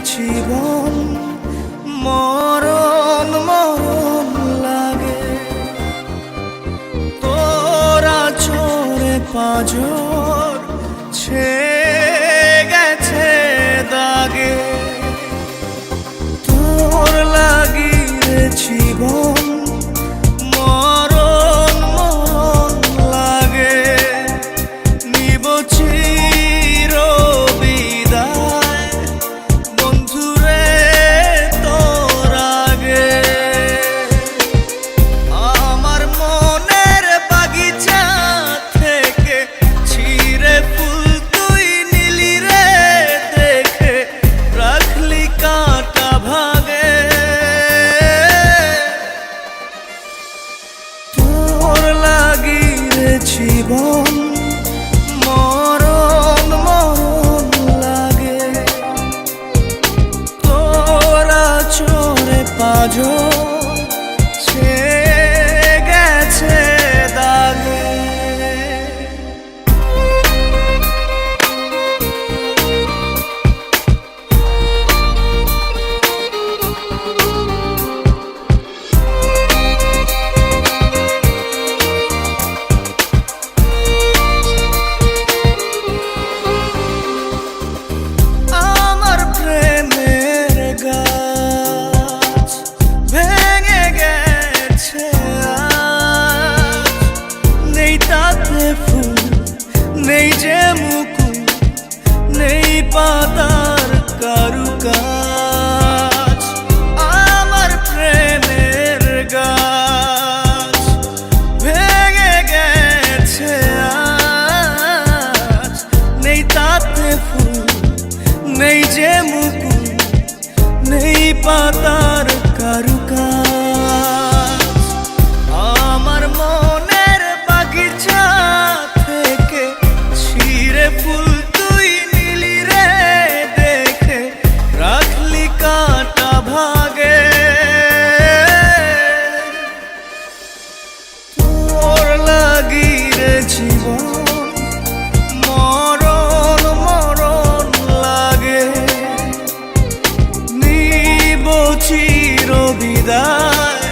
জীবন মরণ মরণ লাগে তোরা চোরে পাঁজর ছেয়ে গেছে দাগে তোর লাগি রে জীবন মরণ মরণ লাগে নিব চির বিদায় বন্ধুরে তোর আগে আমার মনের বাগিচা থেকে ছিঁড়ে ফুল তুই নিলি রে দেখে রাখলি কাঁটা ভাগে তোর লাগি রে জীবন মরণ মরণ লাগে তোরা চোরে পাঁজর ছেয়ে গেছে দাগে আমার প্রেমের গাছ ভেঙে গেছে আজ নেই তাতে ফুল নেই যে মুকুল নেই পাতার কারুকাজ আমার প্রেমের গাছ ভেঙে গেছে আজ নেই তাতে ফুল নেই যে মুকুল নেই পাতার কারুকাজ আমার মনের বাগিচা থেকে ছিঁড়ে ফুল তুই নিলি রে দেখে রাখলি কাঁটা ভাগে তোর লাগি রে জীবন মরণ মরণ লাগে নিব চির বিদায়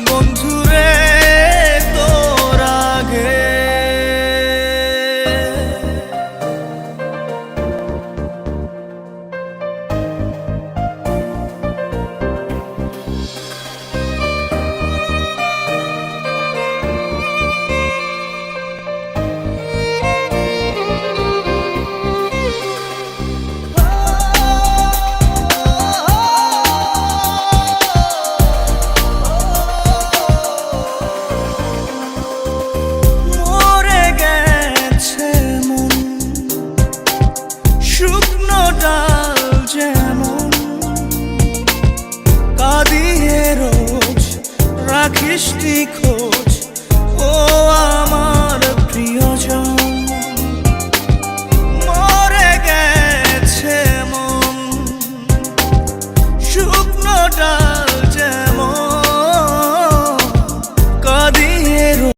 বন্ধুরে তোর আগে মরে গেছে মন শুকনো ডাল যেমন কাঁদিয়ে রোজ রাখিসটি খোঁজ ও আমার প্রিয়জন মরে গেছে মন শুকনো ডাল